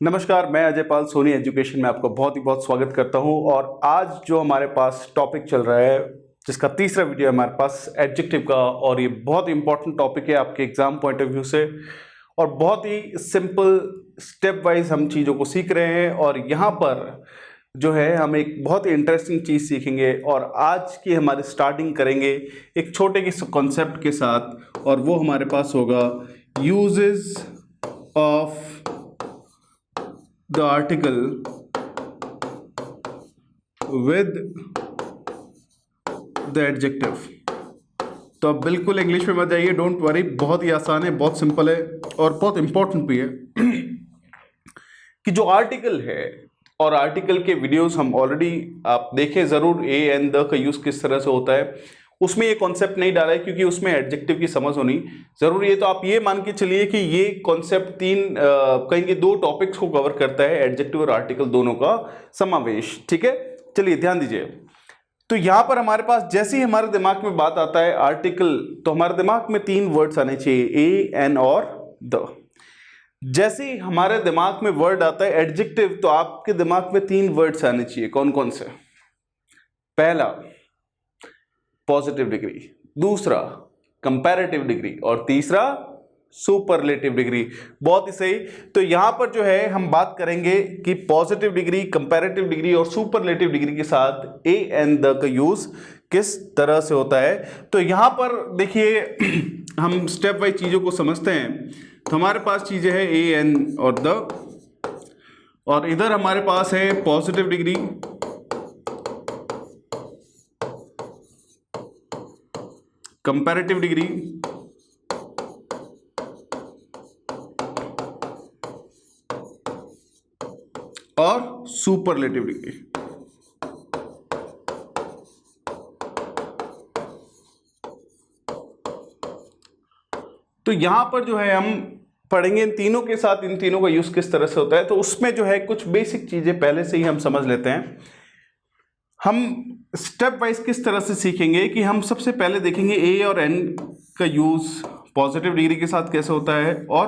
नमस्कार, मैं अजय पाल सोनी एजुकेशन में आपका बहुत स्वागत करता हूं। और आज जो हमारे पास टॉपिक चल रहा है, जिसका तीसरा वीडियो है हमारे पास एडजेक्टिव का, और ये बहुत इंपॉर्टेंट टॉपिक है आपके एग्जाम पॉइंट ऑफ व्यू से, और बहुत ही सिंपल स्टेप वाइज हम चीज़ों को सीख रहे हैं। और यहाँ पर जो है हम एक बहुत ही इंटरेस्टिंग चीज़ सीखेंगे, और आज की हमारी स्टार्टिंग करेंगे एक छोटे के कॉन्सेप्ट के साथ, और वो हमारे पास होगा uses of the article with the adjective। तो अब बिल्कुल इंग्लिश में मत जाइए, डोंट वरी, बहुत ही आसान है, बहुत सिंपल है और बहुत इंपॉर्टेंट भी है कि जो आर्टिकल है, और आर्टिकल के वीडियोस हम ऑलरेडी आप देखें ज़रूर, ए एंड द का यूज़ किस तरह से होता है, उसमें ये कॉन्सेप्ट नहीं डाला है क्योंकि उसमें एडजेक्टिव की समझ होनी जरूरी है। तो आप ये मान के चलिए कि ये कॉन्सेप्ट कहेंगे दो टॉपिक्स को कवर करता है, एडजेक्टिव और आर्टिकल दोनों का समावेश। ठीक है, चलिए ध्यान दीजिए। तो यहां पर हमारे पास जैसे ही हमारे दिमाग में बात आता है आर्टिकल, तो हमारे दिमाग में तीन वर्ड्स आने चाहिए, ए, एन और द। जैसे ही हमारे दिमाग में वर्ड आता है एडजेक्टिव, तो आपके दिमाग में तीन वर्ड्स आने चाहिए। कौन कौन से? पहला पॉजिटिव डिग्री, दूसरा कंपैरेटिव डिग्री, और तीसरा सुपरलेटिव डिग्री। बहुत ही सही। तो यहां पर जो है हम बात करेंगे कि पॉजिटिव डिग्री, कंपैरेटिव डिग्री और सुपरलेटिव डिग्री के साथ ए एंड द का यूज किस तरह से होता है। तो यहां पर देखिए हम स्टेप वाइज चीजों को समझते हैं। तो हमारे पास चीजें हैं ए एन और द, और इधर हमारे पास है पॉजिटिव डिग्री, कंपैरेटिव डिग्री और सुपरलेटिव डिग्री। तो यहां पर जो है हम पढ़ेंगे इन तीनों के साथ इन तीनों का यूज किस तरह से होता है। तो उसमें जो है कुछ बेसिक चीजें पहले से ही हम समझ लेते हैं। हम स्टेप वाइज किस तरह से सीखेंगे कि हम सबसे पहले देखेंगे ए और एन का यूज पॉजिटिव डिग्री के साथ कैसे होता है और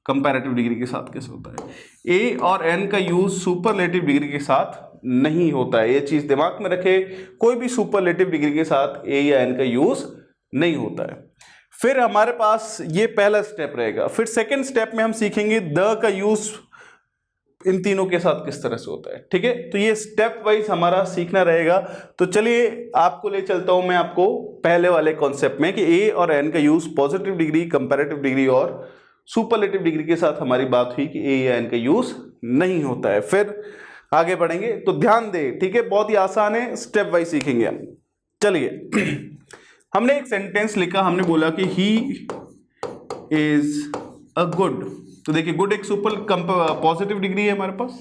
कंपैरेटिव डिग्री के साथ कैसे होता है। ए और एन का यूज सुपरलेटिव डिग्री के साथ नहीं होता है, ये चीज दिमाग में रखे। कोई भी सुपरलेटिव डिग्री के साथ ए या एन का यूज नहीं होता है। फिर हमारे पास ये पहला स्टेप रहेगा। फिर सेकेंड स्टेप में हम सीखेंगे द का यूज इन तीनों के साथ किस तरह से होता है। ठीक है, तो ये स्टेप वाइज हमारा सीखना रहेगा। तो चलिए आपको ले चलता हूं मैं आपको पहले वाले कॉन्सेप्ट में कि ए और एन का use positive degree, comparative degree और सुपरलेटिव डिग्री के साथ हमारी बात हुई कि ए या एन का यूज नहीं होता है। फिर आगे बढ़ेंगे, तो ध्यान दें। ठीक है, बहुत ही आसान है, स्टेप वाइज सीखेंगे हम। चलिए हमने एक सेंटेंस लिखा, हमने बोला कि ही इज अ गुड। तो देखिए गुड एक सुपर पॉजिटिव डिग्री है हमारे पास,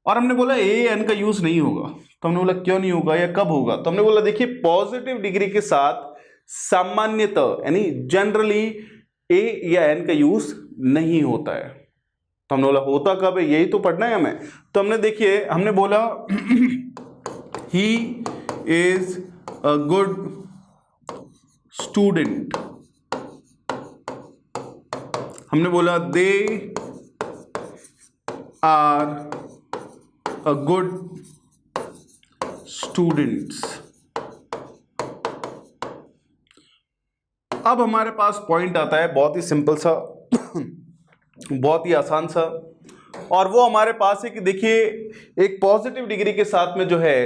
और हमने बोला ए एन का यूज नहीं होगा। तो हमने बोला क्यों नहीं होगा या कब होगा? तो हमने बोला देखिए पॉजिटिव डिग्री के साथ सामान्यतः यानी जनरली ए या एन का यूज नहीं होता है। तो हमने बोला होता कब है, यही तो पढ़ना है हमें। तो हमने देखिए हमने बोला ही इज अ गुड स्टूडेंट, हमने बोला they are a good students. अब हमारे पास पॉइंट आता है बहुत ही सिंपल सा बहुत ही आसान सा, और वो हमारे पास है कि देखिए एक पॉजिटिव डिग्री के साथ में जो है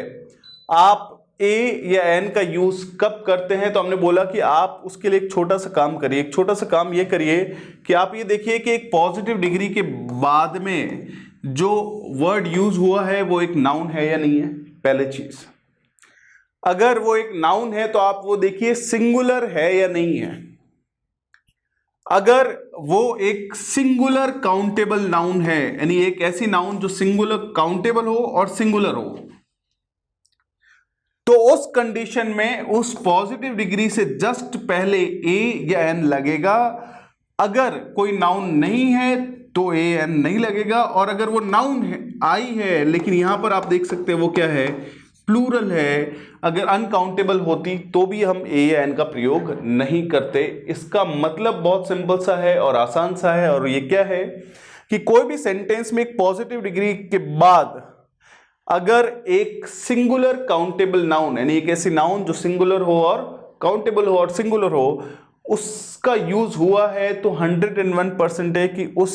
आप ए या एन का यूज कब करते हैं। तो हमने बोला कि आप उसके लिए एक छोटा सा काम करिए। एक छोटा सा काम ये करिए कि आप ये देखिए कि एक पॉजिटिव डिग्री के बाद में जो वर्ड यूज हुआ है वो एक नाउन है या नहीं है। पहले चीज, अगर वो एक नाउन है तो आप वो देखिए सिंगुलर है या नहीं है। अगर वो एक सिंगुलर काउंटेबल नाउन है, यानी एक ऐसी नाउन जो सिंगुलर काउंटेबल हो और सिंगुलर हो, तो उस कंडीशन में उस पॉजिटिव डिग्री से जस्ट पहले ए या एन लगेगा। अगर कोई नाउन नहीं है तो ए एन नहीं लगेगा, और अगर वो नाउन है आई है, लेकिन यहां पर आप देख सकते हैं वो क्या है, प्लूरल है, अगर अनकाउंटेबल होती तो भी हम ए या एन का प्रयोग नहीं करते। इसका मतलब बहुत सिंपल सा है और आसान सा है, और ये क्या है कि कोई भी सेंटेंस में एक पॉजिटिव डिग्री के बाद अगर एक सिंगुलर काउंटेबल नाउन, यानी एक ऐसी नाउन जो सिंगुलर हो और काउंटेबल हो और सिंगुलर हो, उसका यूज हुआ है, तो 101% है कि उस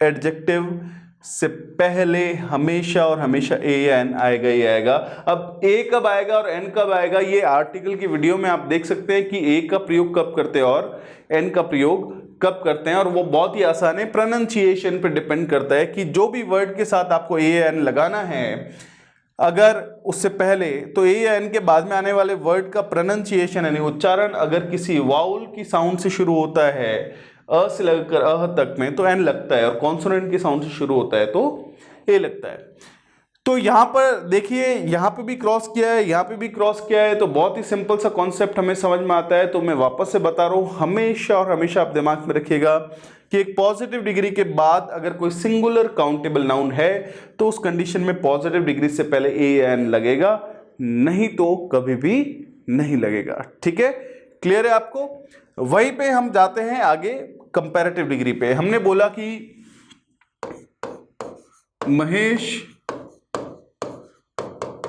एडजेक्टिव से पहले हमेशा और हमेशा ए या एन आएगा ही आएगा। अब ए कब आएगा और एन कब आएगा, ये आर्टिकल की वीडियो में आप देख सकते हैं कि ए का प्रयोग कब करते हैं और एन का प्रयोग कब करते हैं, और वो बहुत ही आसान है, प्रोनाउंसिएशन पे डिपेंड करता है कि जो भी वर्ड के साथ आपको ए या एन लगाना है, अगर उससे पहले तो ए या एन के बाद में आने वाले वर्ड का प्रोनाउंसिएशन यानी उच्चारण अगर किसी वाउल की साउंड से शुरू होता है, अ से लगकर अह तक में, तो एन लगता है, और कॉन्सोनेंट की साउंड से शुरू होता है तो ए लगता है। तो यहां पर देखिए, यहां पे भी क्रॉस किया है, यहां पे भी क्रॉस किया है, तो बहुत ही सिंपल सा कॉन्सेप्ट हमें समझ में आता है। तो मैं वापस से बता रहा हूं, हमेशा और हमेशा आप दिमाग में रखिएगा कि एक पॉजिटिव डिग्री के बाद अगर कोई सिंगुलर काउंटेबल नाउन है तो उस कंडीशन में पॉजिटिव डिग्री से पहले ए एन लगेगा, नहीं तो कभी भी नहीं लगेगा। ठीक है, क्लियर है आपको? वहीं पे हम जाते हैं आगे कंपैरेटिव डिग्री पे। हमने बोला कि Mahesh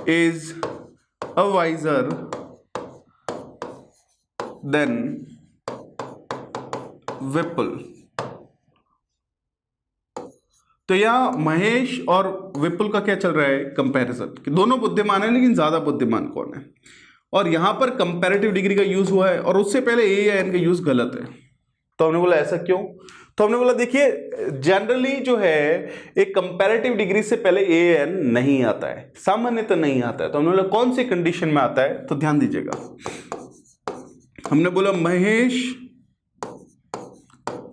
is a wiser than Vipul. तो यहां महेश और विपुल का क्या चल रहा है, कंपैरिजन, कि दोनों बुद्धिमान है लेकिन ज्यादा बुद्धिमान कौन है, और यहां पर कंपैरेटिव डिग्री का यूज हुआ है और उससे पहले ए या एन का यूज गलत है। तो हमने बोला ऐसा क्यों? तो हमने बोला देखिए, जनरली जो है एक कंपैरेटिव डिग्री से पहले ए एन नहीं आता है, सामान्यतः नहीं आता है। तो हमने बोला कौन सी कंडीशन में आता है, तो ध्यान दीजिएगा। हमने बोला Mahesh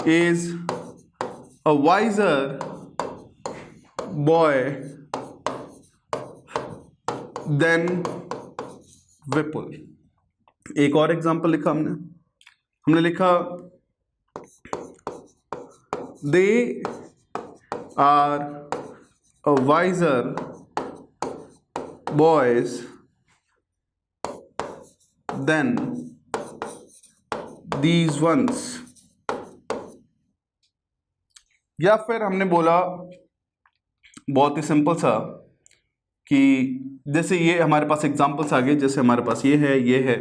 is a wiser boy than Vipul. एक और एग्जांपल लिखा हमने लिखा they are a wiser boys than these ones. या फिर हमने बोला बहुत ही सिंपल सा कि जैसे ये हमारे पास एग्जांपल्स आ गए, जैसे हमारे पास ये है।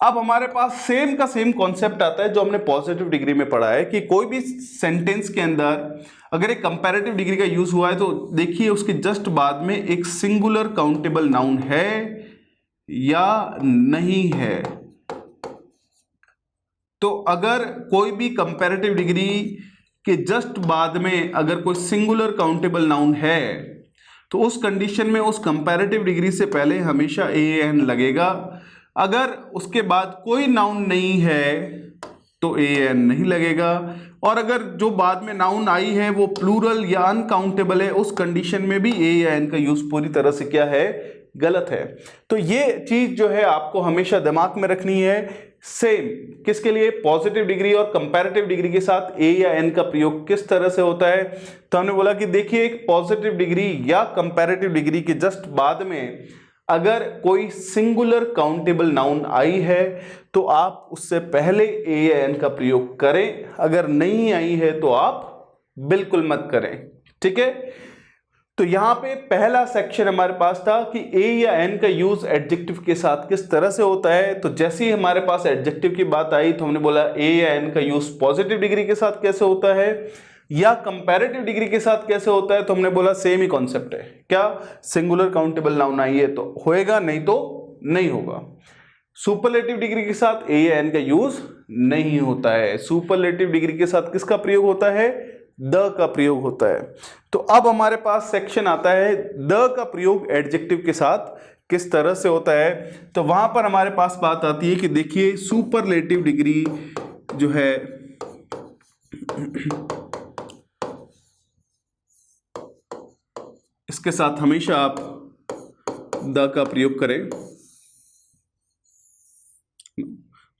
अब हमारे पास सेम का सेम कॉन्सेप्ट आता है जो हमने पॉजिटिव डिग्री में पढ़ा है कि कोई भी सेंटेंस के अंदर अगर एक कंपैरेटिव डिग्री का यूज हुआ है तो देखिए उसके जस्ट बाद में एक सिंगुलर काउंटेबल नाउन है या नहीं है। तो अगर कोई भी कंपैरेटिव डिग्री के जस्ट बाद में अगर कोई सिंगुलर काउंटेबल नाउन है तो उस कंडीशन में उस कंपैरेटिव डिग्री से पहले हमेशा ए एन लगेगा। अगर उसके बाद कोई नाउन नहीं है तो ए एन नहीं लगेगा, और अगर जो बाद में नाउन आई है वो प्लूरल या अनकाउंटेबल है, उस कंडीशन में भी ए या एन का यूज पूरी तरह से क्या है, गलत है। तो ये चीज जो है आपको हमेशा दिमाग में रखनी है। सेम किसके लिए, पॉजिटिव डिग्री और कंपैरेटिव डिग्री के साथ ए या एन का प्रयोग किस तरह से होता है। तो हमने बोला कि देखिए एक पॉजिटिव डिग्री या कंपैरेटिव डिग्री के जस्ट बाद में अगर कोई सिंगुलर काउंटेबल नाउन आई है तो आप उससे पहले ए या एन का प्रयोग करें, अगर नहीं आई है तो आप बिल्कुल मत करें। ठीक है, तो यहां पे पहला सेक्शन हमारे पास था कि ए या एन का यूज एडजेक्टिव के साथ किस तरह से होता है। तो जैसे ही हमारे पास एडजेक्टिव की बात आई तो हमने बोला ए या एन का यूज पॉजिटिव डिग्री के साथ कैसे होता है या कंपैरेटिव डिग्री के साथ कैसे होता है। तो हमने बोला सेम ही कॉन्सेप्ट है, क्या सिंगुलर काउंटेबल नाउन आई है तो होएगा, नहीं तो नहीं होगा। सुपरलेटिव डिग्री के साथ ए या एन का यूज नहीं होता है। सुपरलेटिव डिग्री के साथ किसका प्रयोग होता है, द का प्रयोग होता है। तो अब हमारे पास सेक्शन आता है द का प्रयोग एडजेक्टिव के साथ किस तरह से होता है। तो वहां पर हमारे पास बात आती है कि देखिए सुपरलेटिव डिग्री जो है इसके साथ हमेशा आप द का प्रयोग करें।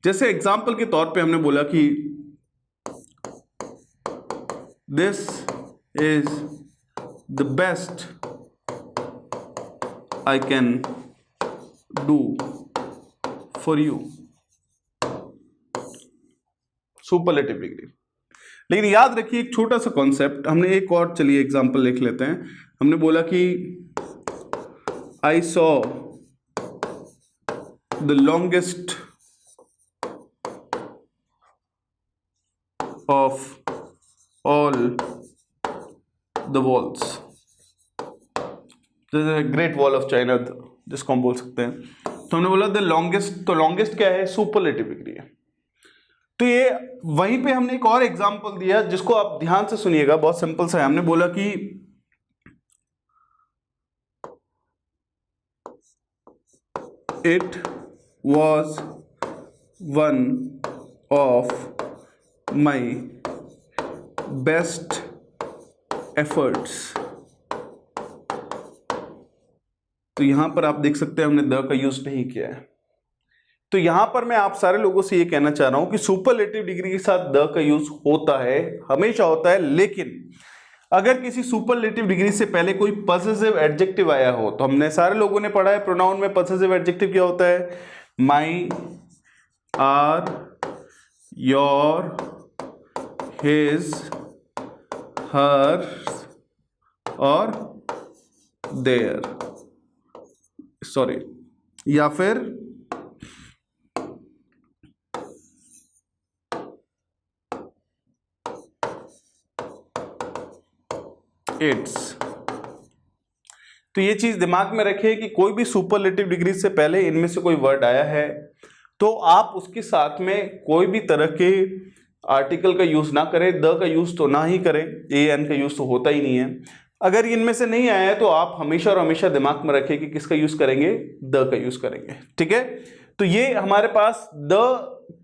जैसे एग्जाम्पल के तौर पे हमने बोला कि this is the best I can do for you. Superlative degree. लेकिन याद रखिए एक छोटा सा कॉन्सेप्ट, हमने एक और चलिए एग्जांपल लिख लेते हैं। हमने बोला कि I saw the longest of all the walls, great wall of China जिसको हम बोल सकते हैं। तो हमने बोला द लॉन्गेस्ट, तो लॉन्गेस्ट क्या है, सुपरलेटिव डिग्री है। तो ये वहीं पे हमने एक और एग्जांपल दिया जिसको आप ध्यान से सुनिएगा, बहुत सिंपल सा है। हमने बोला कि it was one of my best efforts. तो यहां पर आप देख सकते हैं हमने द का यूज नहीं किया है। तो यहां पर मैं आप सारे लोगों से ये कहना चाह रहा हूं कि सुपरलेटिव डिग्री के साथ द का यूज होता है, हमेशा होता है, लेकिन अगर किसी सुपरलेटिव डिग्री से पहले कोई पॉसेसिव एडजेक्टिव आया हो, तो हमने सारे लोगों ने पढ़ा है प्रोनाउन में पॉसेसिव एडजेक्टिव क्या होता है, माई, आर, योर, हिज, हर और देयर, सॉरी, या फिर इट्स। तो ये चीज दिमाग में रखिए कि कोई भी सुपरलेटिव डिग्री से पहले इनमें से कोई वर्ड आया है तो आप उसके साथ में कोई भी तरह के आर्टिकल का यूज ना करें, द का यूज तो ना ही करें, ए एन का यूज तो होता ही नहीं है। अगर इनमें से नहीं आया है तो आप हमेशा और हमेशा दिमाग में रखें कि किसका यूज करेंगे, द का यूज करेंगे, ठीक है। तो ये हमारे पास द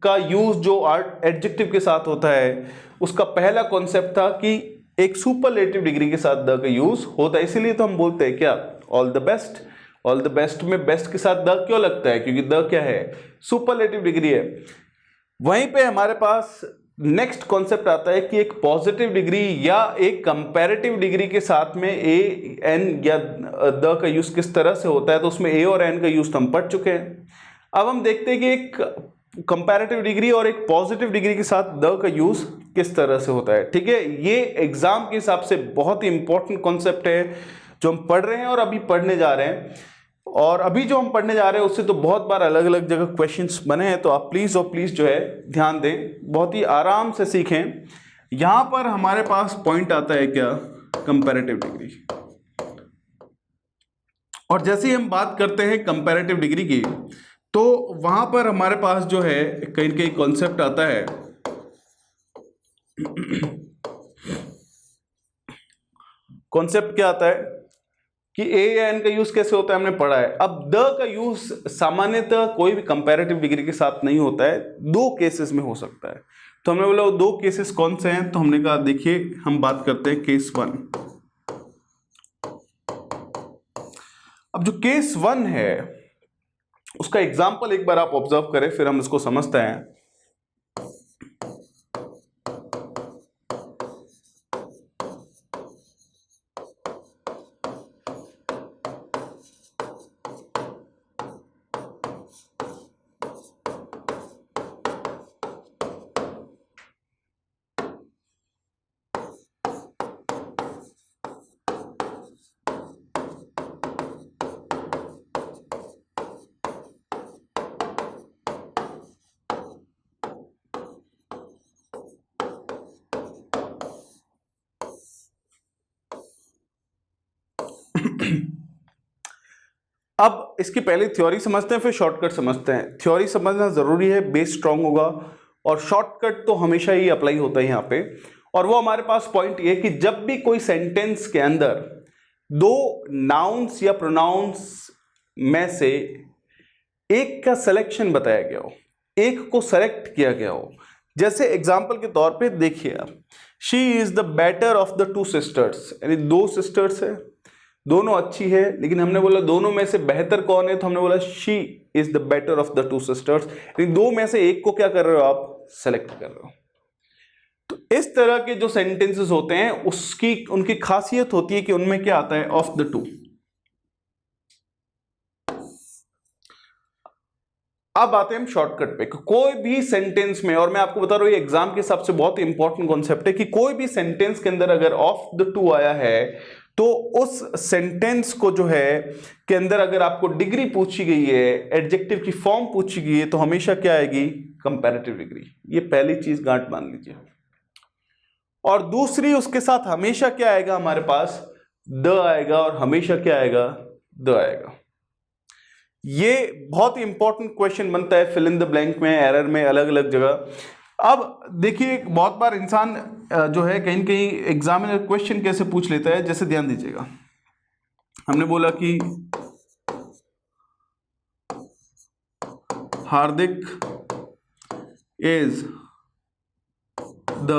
का यूज जो एडजेक्टिव के साथ होता है उसका पहला कॉन्सेप्ट था कि एक सुपरलेटिव डिग्री के साथ द का यूज होता है। इसीलिए तो हम बोलते हैं क्या, all the best. All the best में बेस्ट के साथ द क्यों लगता है, क्योंकि द क्या है, सुपरलेटिव डिग्री है। वहीं पे हमारे पास नेक्स्ट कॉन्सेप्ट आता है कि एक पॉजिटिव डिग्री या एक कंपैरेटिव डिग्री के साथ में ए एन या द का यूज किस तरह से होता है। तो उसमें ए और एन का यूज तो हम पढ़ चुके हैं। अब हम देखते हैं कि एक कंपैरेटिव डिग्री और एक पॉजिटिव डिग्री के साथ द का यूज किस तरह से होता है, ठीक है। ये एग्जाम के हिसाब से बहुत ही इंपॉर्टेंट कॉन्सेप्ट है जो हम पढ़ रहे हैं और अभी पढ़ने जा रहे हैं। और अभी जो हम पढ़ने जा रहे हैं उससे तो बहुत बार अलग अलग जगह क्वेश्चंस बने हैं, तो आप प्लीज और प्लीज जो है ध्यान दें, बहुत ही आराम से सीखें। यहां पर हमारे पास पॉइंट आता है क्या, कंपैरेटिव डिग्री। और जैसे ही हम बात करते हैं कंपैरेटिव डिग्री की तो वहां पर हमारे पास जो है कहीं ना कहीं कॉन्सेप्ट आता है कॉन्सेप्ट क्या आता है कि ए या एन का यूज कैसे होता है, हमने पढ़ा है। अब द का यूज सामान्यतः कोई भी कंपैरेटिव डिग्री के साथ नहीं होता है, दो केसेस में हो सकता है। तो हमने बोला वो दो केसेस कौन से हैं, तो हमने कहा देखिए हम बात करते हैं केस वन। अब जो केस वन है उसका एग्जाम्पल एक बार आप ऑब्जर्व करें, फिर हम इसको समझते हैं। अब इसकी पहले थ्योरी समझते हैं, फिर शॉर्टकट समझते हैं। थ्योरी समझना जरूरी है, बेस स्ट्रांग होगा, और शॉर्टकट तो हमेशा ही अप्लाई होता है यहाँ पे। और वो हमारे पास पॉइंट ये कि जब भी कोई सेंटेंस के अंदर दो नाउन्स या प्रोनाउंस में से एक का सिलेक्शन बताया गया हो, एक को सेलेक्ट किया गया हो, जैसे एग्जाम्पल के तौर पे देखिए आप, she is the better of the two sisters, यानी दो सिस्टर्स है, दोनों अच्छी है, लेकिन हमने बोला दोनों में से बेहतर कौन है, तो हमने बोला she is the better of the two sisters, यानी दो में से एक को क्या कर रहे हो आप, सेलेक्ट कर रहे हो। तो इस तरह के जो सेंटेंसेस होते हैं उसकी उनकी खासियत होती है कि उनमें क्या आता है, ऑफ द टू। अब आते हैं हम शॉर्टकट पे। कोई भी सेंटेंस में, और मैं आपको बता रहा हूं ये एग्जाम के हिसाब से बहुत इंपॉर्टेंट कॉन्सेप्ट है, कि कोई भी सेंटेंस के अंदर अगर ऑफ द टू आया है तो उस सेंटेंस को जो है के अंदर अगर आपको डिग्री पूछी गई है, एडजेक्टिव की फॉर्म पूछी गई है, तो हमेशा क्या आएगी? Comparative degree. ये पहली चीज गांठ बांध लीजिए। और दूसरी, उसके साथ हमेशा क्या आएगा हमारे पास? द आएगा, और हमेशा क्या आएगा? द आएगा। ये बहुत ही इंपॉर्टेंट क्वेश्चन बनता है फिल इन द ब्लैंक में, एरर में, अलग अलग जगह। अब देखिए, बहुत बार इंसान जो है कहीं कहीं एग्जामिनर क्वेश्चन कैसे पूछ लेता है, जैसे ध्यान दीजिएगा, हमने बोला कि Hardik is the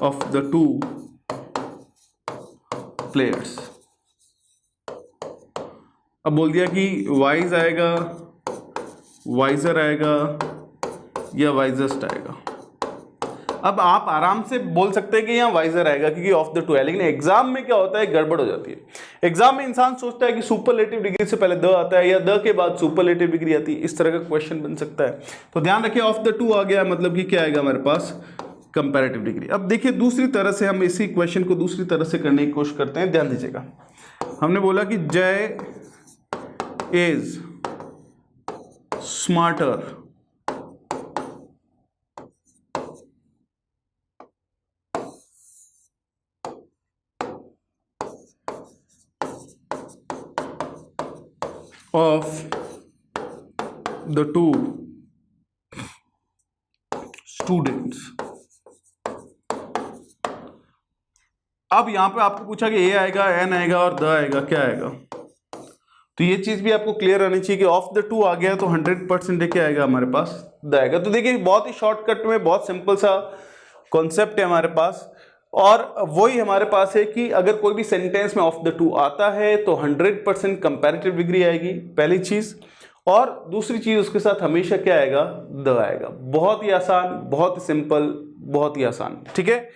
of the two players. अब बोल दिया कि वाइज आएगा, वाइजर आएगा, या वाइजेस्ट आएगा। अब आप आराम से बोल सकते हैं कि यहाँ वाइजर आएगा क्योंकि ऑफ द टू है, लेकिन एग्जाम में क्या होता है, गड़बड़ हो जाती है। एग्जाम में इंसान सोचता है कि सुपरलेटिव डिग्री से पहले द आता है, या द के बाद सुपरलेटिव डिग्री आती है, इस तरह का क्वेश्चन बन सकता है। तो ध्यान रखिए, ऑफ द टू आ गया मतलब कि क्या आएगा हमारे पास? Comparative degree. अब देखिए, दूसरी तरह से हम इसी क्वेश्चन को दूसरी तरह से करने की कोशिश करते हैं। ध्यान दीजिएगा, हमने बोला कि जय is smarter of the two students। अब यहां पे आपको पूछा कि ए आएगा, एन आएगा और द आएगा, क्या आएगा? तो ये चीज भी आपको क्लियर रहनी चाहिए कि ऑफ द टू आ गया तो 100% क्या आएगा हमारे पास? द आएगा। तो देखिए, बहुत ही शॉर्टकट में बहुत सिंपल सा कॉन्सेप्ट है हमारे पास, और वही हमारे पास है कि अगर कोई भी सेंटेंस में ऑफ द टू आता है तो 100% कंपैरेटिव डिग्री आएगी, पहली चीज। और दूसरी चीज, उसके साथ हमेशा क्या आएगा? द आएगा। बहुत ही आसान, बहुत ही सिंपल, बहुत ही आसान। ठीक है,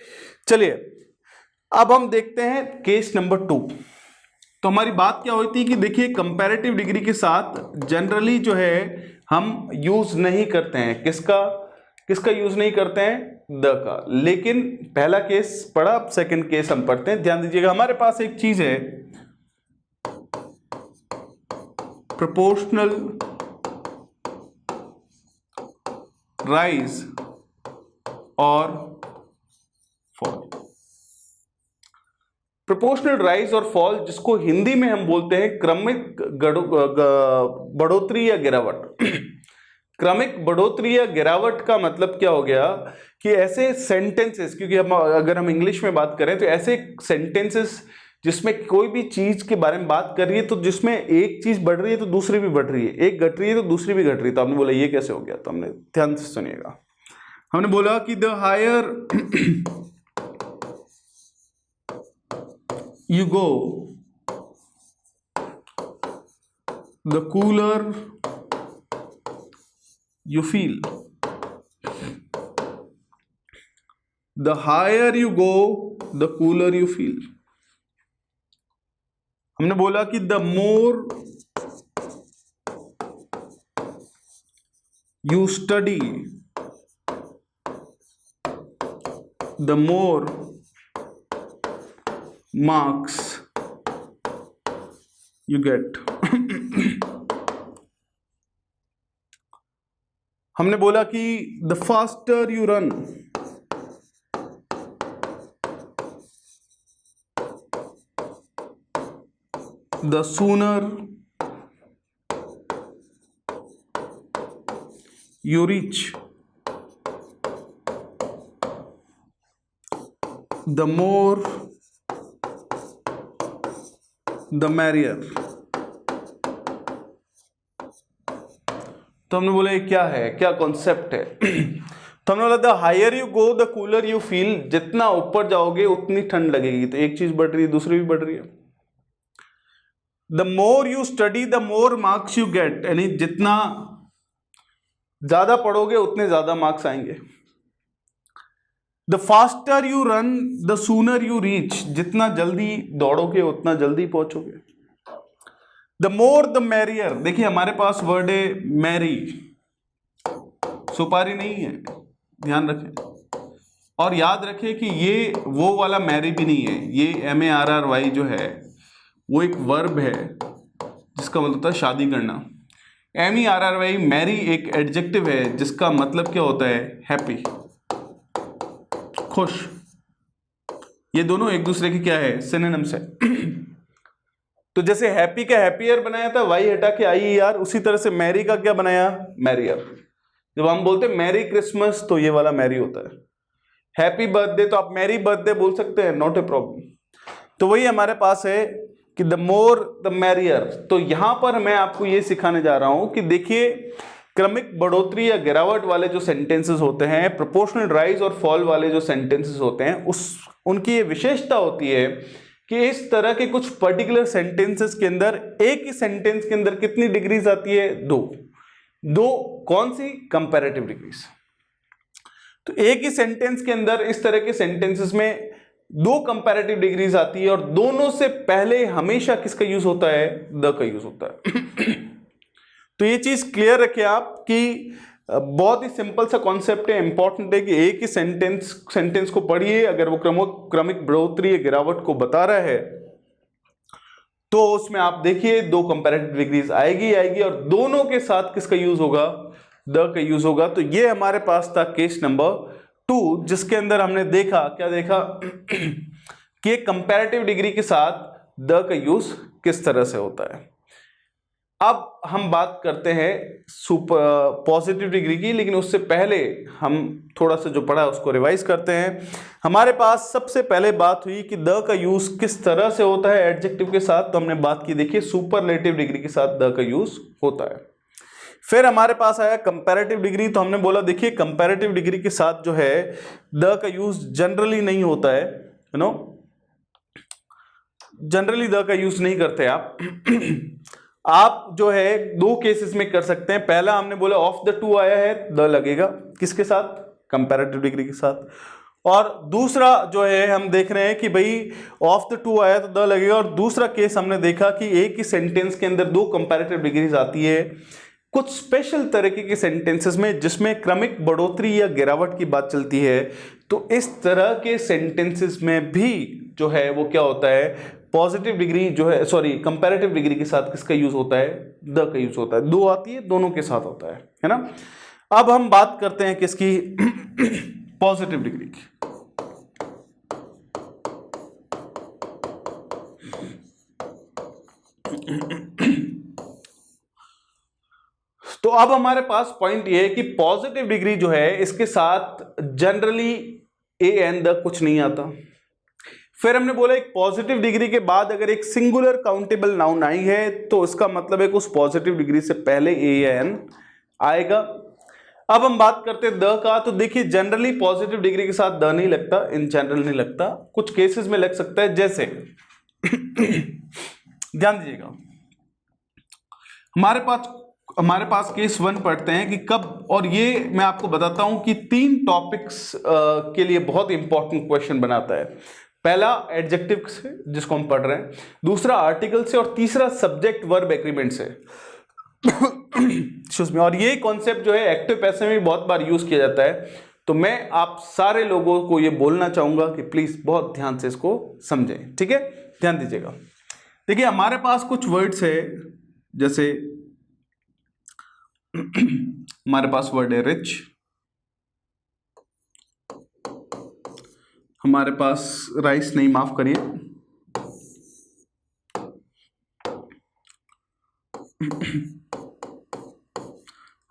चलिए अब हम देखते हैं केस नंबर 2। तो हमारी बात क्या होती है कि देखिए, कंपैरेटिव डिग्री के साथ जनरली जो है हम यूज नहीं करते हैं, किसका यूज नहीं करते हैं? द का। लेकिन पहला केस पढ़ा, अब सेकंड केस हम पढ़ते हैं। ध्यान दीजिएगा, हमारे पास एक चीज है प्रोपोर्शनल राइज और फॉल। प्रोपोर्शनल राइज और फॉल, जिसको हिंदी में हम बोलते हैं क्रमिक बढ़ोतरी या गिरावट। क्रमिक बढ़ोतरी या गिरावट का मतलब क्या हो गया कि ऐसे सेंटेंसेस, क्योंकि हम अगर हम इंग्लिश में बात करें तो ऐसे सेंटेंसेस जिसमें कोई भी चीज के बारे में बात कर रही है, तो जिसमें एक चीज बढ़ रही है तो दूसरी भी बढ़ रही है, एक घट रही है तो दूसरी भी घट रही है। तो हमने बोला ये कैसे हो गया? तो हमने ध्यान से सुनिएगा, हमने बोला कि the higher you go, the cooler you feel. The higher you go, the cooler you feel. हमने बोला कि the more you study, the more marks you get। हमने बोला कि the faster you run, the sooner you reach, the more the merrier। तो हमने बोला ये क्या है, क्या कॉन्सेप्ट है? तो हमने बोला the higher you go the cooler you feel. जितना ऊपर जाओगे उतनी ठंड लगेगी। तो एक चीज बढ़ रही है, दूसरी भी बढ़ रही है। The more you study the more marks you get, यानी जितना ज्यादा पढ़ोगे उतने ज्यादा मार्क्स आएंगे। The faster you run the sooner you reach, जितना जल्दी दौड़ोगे उतना जल्दी पहुंचोगे। The more the merrier. देखिए हमारे पास वर्ड है मैरी, सुपारी नहीं है, ध्यान रखें। और याद रखें कि ये वो वाला मैरी भी नहीं है, ये MARRY जो है वो एक वर्ब है जिसका मतलब होता है शादी करना। MERRY मैरी एक एडजेक्टिव है जिसका मतलब क्या होता है, हैप्पी, खुश। ये दोनों एक दूसरे के क्या है, सिनोनिम्स है। तो जैसे हैप्पी का हैप्पियर बनाया था, वाई हटा के IER, उसी तरह से मैरी का क्या बनाया, मैरियर। जब हम बोलते हैं मैरी क्रिसमस तो ये वाला मैरी होता है। हैप्पी बर्थडे तो आप मैरी बर्थडे बोल सकते हैं, नॉट ए प्रॉब्लम। तो वही हमारे पास है कि द मोर द मैरियर। तो यहां पर मैं आपको ये सिखाने जा रहा हूं कि देखिए क्रमिक बढ़ोतरी या गिरावट वाले जो सेंटेंसेस होते हैं, प्रोपोर्शनल राइज और फॉल वाले जो सेंटेंसेस होते हैं, उनकी ये विशेषता होती है कि इस तरह के कुछ पर्टिकुलर सेंटेंसेस के अंदर एक ही सेंटेंस के अंदर कितनी डिग्रीज आती है, दो। कौन सी, कंपैरेटिव डिग्रीज। तो एक ही सेंटेंस के अंदर इस तरह के सेंटेंसेस में दो कंपैरेटिव डिग्रीज आती है और दोनों से पहले हमेशा किसका यूज होता है, द का यूज होता है। तो ये चीज क्लियर रखिए आप कि बहुत ही सिंपल सा कॉन्सेप्ट है, इंपॉर्टेंट है कि एक ही सेंटेंस को पढ़िए, अगर वो क्रमिक बढ़ोतरी या गिरावट को बता रहा है तो उसमें आप देखिए दो कंपैरेटिव डिग्रीज आएगी और दोनों के साथ किसका यूज होगा, द का यूज होगा। तो ये हमारे पास था केस नंबर 2, जिसके अंदर हमने देखा, क्या देखा कि कंपैरेटिव डिग्री के साथ द का यूज किस तरह से होता है। अब हम बात करते हैं पॉजिटिव डिग्री की, लेकिन उससे पहले हम थोड़ा सा जो पढ़ा उसको रिवाइज करते हैं। हमारे पास सबसे पहले बात हुई कि द का यूज किस तरह से होता है एडजेक्टिव के साथ, तो हमने बात की, देखिए सुपरलेटिव डिग्री के साथ द का यूज होता है। फिर हमारे पास आया कंपैरेटिव डिग्री, तो हमने बोला देखिए कंपैरेटिव डिग्री के साथ जो है द का यूज जनरली नहीं होता है, जनरली द का यूज नहीं करते आप। आप जो है दो केसेस में कर सकते हैं। पहला हमने बोला ऑफ द टू आया है, द लगेगा, किसके साथ, कंपैरेटिव डिग्री के साथ। और दूसरा जो है हम देख रहे हैं कि भाई ऑफ द टू आया तो द लगेगा। और दूसरा केस हमने देखा कि एक ही सेंटेंस के अंदर दो कंपैरेटिव डिग्रीज आती है कुछ स्पेशल तरीके के सेंटेंसेस में, जिसमें क्रमिक बढ़ोतरी या गिरावट की बात चलती है। तो इस तरह के सेंटेंसेस में भी जो है वो क्या होता है, पॉजिटिव डिग्री जो है, सॉरी कंपैरेटिव डिग्री के साथ किसका यूज होता है, द का यूज होता है। दो आती है, दोनों के साथ होता है ना। अब हम बात करते हैं किसकी, पॉजिटिव डिग्री की। तो अब हमारे पास पॉइंट ये है कि पॉजिटिव डिग्री जो है इसके साथ जनरली ए एंड द कुछ नहीं आता। फिर हमने बोला एक पॉजिटिव डिग्री के बाद अगर एक सिंगुलर काउंटेबल नाउन आई है तो इसका मतलब है कि उस पॉजिटिव डिग्री से पहले ए या एन आएगा। अब हम बात करते हैं द का, तो देखिए जनरली पॉजिटिव डिग्री के साथ द नहीं लगता, इन जनरल नहीं लगता, कुछ केसेस में लग सकता है। जैसे ध्यान दीजिएगा, हमारे पास केस 1 पढ़ते हैं कि कब, और ये मैं आपको बताता हूं कि 3 टॉपिक्स के लिए बहुत इंपॉर्टेंट क्वेश्चन बनाता है। पहला एडजेक्टिव से जिसको हम पढ़ रहे हैं, दूसरा आर्टिकल से, और तीसरा सब्जेक्ट वर्ब एग्रीमेंट से। और ये कॉन्सेप्ट जो है एक्टिव पैसिव में भी बहुत बार यूज किया जाता है। तो मैं आप सारे लोगों को ये बोलना चाहूंगा कि प्लीज बहुत ध्यान से इसको समझें, ठीक है, ध्यान दीजिएगा। देखिए हमारे पास कुछ वर्ड्स है, जैसे हमारे पास वर्ड है रिच, हमारे पास राइस नहीं, माफ करिए,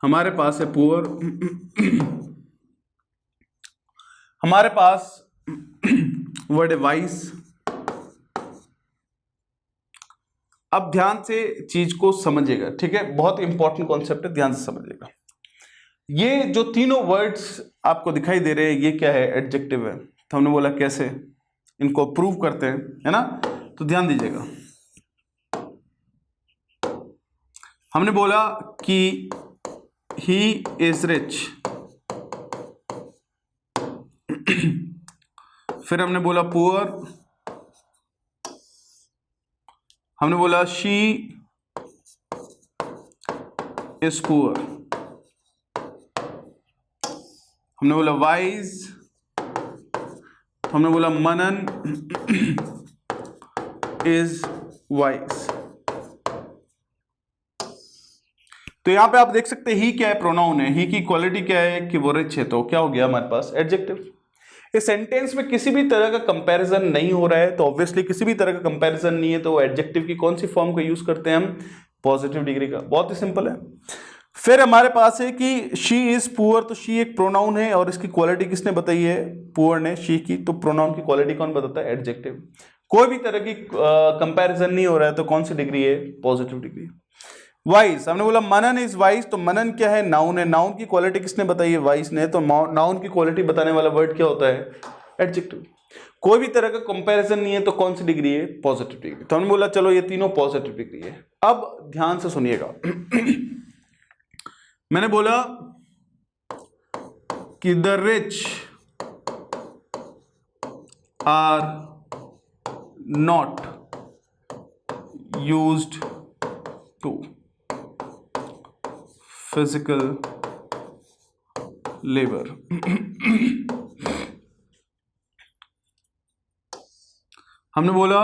हमारे पास है पुअर, हमारे पास वर्ड है वाइस। अब ध्यान से चीज को समझिएगा, ठीक है, बहुत इंपॉर्टेंट कॉन्सेप्ट है, ध्यान से समझिएगा। ये जो तीनों वर्ड्स आपको दिखाई दे रहे हैं ये क्या है, एडजेक्टिव है। तो हमने बोला कैसे इनको प्रूव करते हैं, है ना। तो ध्यान दीजिएगा, हमने बोला कि ही इज रिच, फिर हमने बोला पुअर, हमने बोला शी इज पुअर, हमने बोला वाइज, हमने बोला मनन इज वाइज। तो यहां पे आप देख सकते हैं ही क्या है, प्रोनाउन है, ही की क्वालिटी क्या है कि वो रिच है, तो क्या हो गया हमारे पास एडजेक्टिव। इस सेंटेंस में किसी भी तरह का कंपैरिजन नहीं हो रहा है, तो ऑब्वियसली किसी भी तरह का कंपैरिजन नहीं है, तो एडजेक्टिव की कौन सी फॉर्म का यूज करते हैं हम, पॉजिटिव डिग्री का। बहुत ही सिंपल है। फिर हमारे पास है कि शी इज पुअर, तो शी एक प्रोनाउन है और इसकी क्वालिटी किसने बताई है, पुअर ने, शी की, तो प्रोनाउन की क्वालिटी कौन बताता है, एडजेक्टिव। कोई भी तरह की कंपैरिजन नहीं हो रहा है, तो कौन सी डिग्री है, पॉजिटिव डिग्री। वाइज, हमने बोला मनन इज वाइज, तो मनन क्या है, नाउन है, नाउन की क्वालिटी किसने बताई है, वाइज ने, तो नाउन की क्वालिटी बताने वाला वर्ड क्या होता है, एडजेक्टिव। कोई भी तरह का कंपैरिजन नहीं है, तो कौन सी डिग्री है, पॉजिटिव डिग्री। तो हमने बोला चलो ये तीनों पॉजिटिव डिग्री है। अब ध्यान से सुनिएगा मैंने बोला कि the rich are not used to physical labour. हमने बोला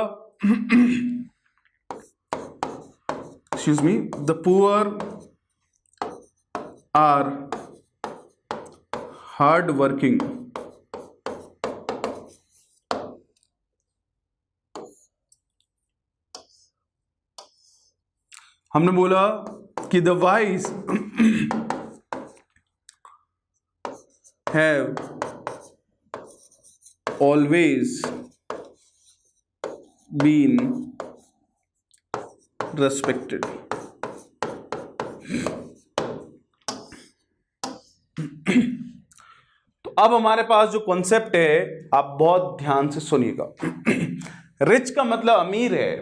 excuse me, the poor are hard working हमने बोला कि the wise have always been respected. तो अब हमारे पास जो कॉन्सेप्ट है, आप बहुत ध्यान से सुनिएगा रिच का मतलब अमीर है,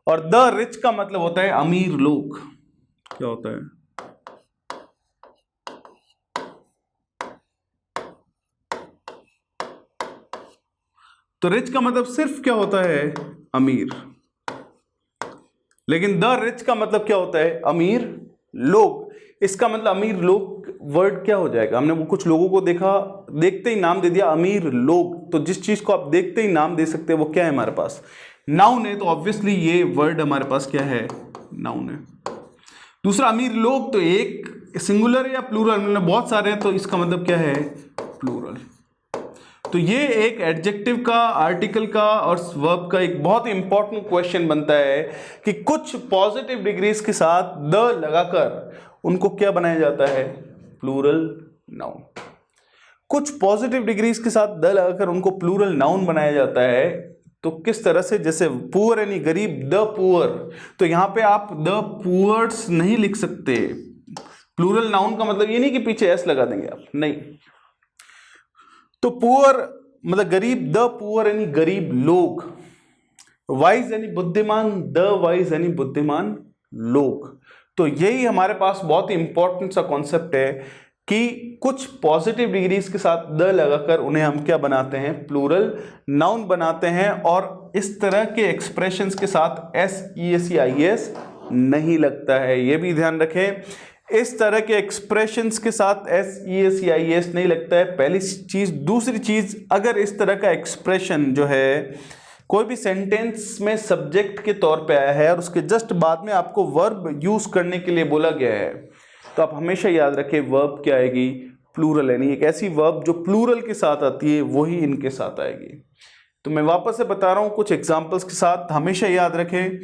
और द रिच का मतलब होता है अमीर लोग। क्या होता है, तो रिच का मतलब सिर्फ क्या होता है, अमीर, लेकिन द रिच का मतलब क्या होता है, अमीर लोग। इसका मतलब अमीर लोग वर्ड क्या हो जाएगा, हमने वो कुछ लोगों को देखा, देखते ही नाम दे दिया अमीर लोग, तो जिस चीज को आप देखते ही नाम दे सकते हैं वो क्या है हमारे पास, नाउन है, तो ऑब्वियसली ये वर्ड हमारे पास क्या है, नाउन है। दूसरा अमीर लोग, तो एक सिंगुलर या प्लूरल, मतलब बहुत सारे हैं, तो इसका मतलब क्या है, प्लूरल। तो ये एक एडजेक्टिव का, आर्टिकल का और वर्ब का एक बहुत इंपॉर्टेंट क्वेश्चन बनता है कि कुछ पॉजिटिव डिग्रीज के साथ द लगाकर उनको क्या बनाया जाता है, प्लूरल नाउन। कुछ पॉजिटिव डिग्रीज के साथ द लगाकर उनको प्लूरल नाउन बनाया जाता है। तो किस तरह से, जैसे पुअर यानी गरीब, द पुअर, तो यहां पे आप द पुअर्स नहीं लिख सकते। प्लूरल नाउन का मतलब ये नहीं कि पीछे एस लगा देंगे आप, नहीं। तो पुअर मतलब गरीब, द पुअर यानी गरीब लोग, वाइज यानी बुद्धिमान, द वाइज यानी बुद्धिमान लोग। तो यही हमारे पास बहुत ही इंपॉर्टेंट सा कॉन्सेप्ट है कि कुछ पॉजिटिव डिग्रीज के साथ द लगाकर उन्हें हम क्या बनाते हैं, प्लूरल नाउन बनाते हैं। और इस तरह के एक्सप्रेशंस के साथ S E S E I S नहीं लगता है, यह भी ध्यान रखें। इस तरह के एक्सप्रेशंस के साथ S E S E I S नहीं लगता है, पहली चीज। दूसरी चीज, अगर इस तरह का एक्सप्रेशन जो है कोई भी सेंटेंस में सब्जेक्ट के तौर पे आया है और उसके जस्ट बाद में आपको वर्ब यूज करने के लिए बोला गया है, तो आप हमेशा याद रखें वर्ब क्या आएगी, प्लूरल, यानी एक ऐसी वर्ब जो प्लूरल के साथ आती है वही इनके साथ आएगी। तो मैं वापस से बता रहा हूं कुछ एग्जांपल्स के साथ, हमेशा याद रखें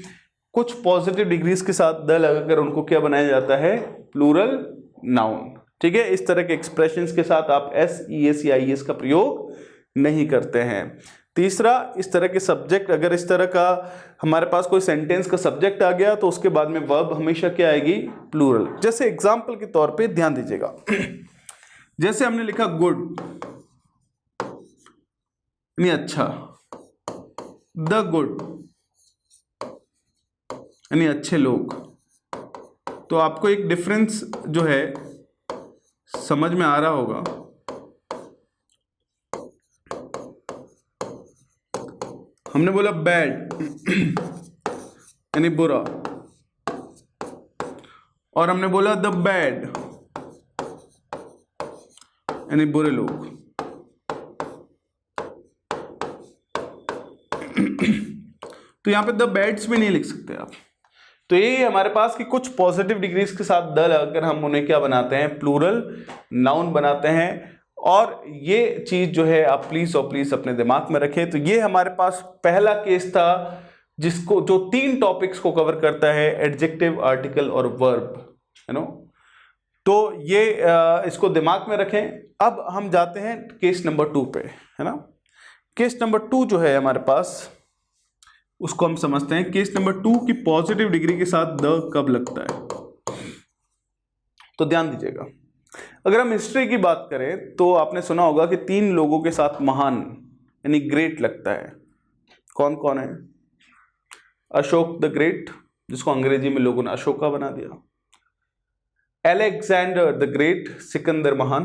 कुछ पॉजिटिव डिग्रीज के साथ द लगाकर उनको क्या बनाया जाता है, प्लूरल नाउन। ठीक है, इस तरह के एक्सप्रेशंस के साथ आप S E S E I S का प्रयोग नहीं करते हैं। तीसरा, इस तरह के सब्जेक्ट, अगर इस तरह का हमारे पास कोई सेंटेंस का सब्जेक्ट आ गया तो उसके बाद में वर्ब हमेशा क्या आएगी, प्लूरल। जैसे एग्जांपल के तौर पे ध्यान दीजिएगा जैसे हमने लिखा गुड यानी अच्छा, द गुड यानी अच्छे लोग, तो आपको एक डिफरेंस जो है समझ में आ रहा होगा। हमने बोला बैड यानी बुरा, और हमने बोला द बैड यानी बुरे लोग। तो यहां पे द बैड्स भी नहीं लिख सकते आप। तो ये हमारे पास कि कुछ पॉजिटिव डिग्रीज के साथ द लगाकर हम उन्हें क्या बनाते हैं, प्लूरल नाउन बनाते हैं। और ये चीज जो है आप प्लीज और प्लीज अपने दिमाग में रखें। तो ये हमारे पास पहला केस था जिसको जो 3 टॉपिक्स को कवर करता है, एडजेक्टिव, आर्टिकल और वर्ब, है नो। तो ये इसको दिमाग में रखें। अब हम जाते हैं केस नंबर 2 पे, है ना। केस नंबर 2 जो है हमारे पास उसको हम समझते हैं। केस नंबर 2 की पॉजिटिव डिग्री के साथ द कब लगता है। तो ध्यान दीजिएगा, अगर हम हिस्ट्री की बात करें तो आपने सुना होगा कि 3 लोगों के साथ महान यानी ग्रेट लगता है। कौन कौन है? अशोक द ग्रेट, जिसको अंग्रेजी में लोगों ने अशोका बना दिया, अलेक्जेंडर द ग्रेट, सिकंदर महान,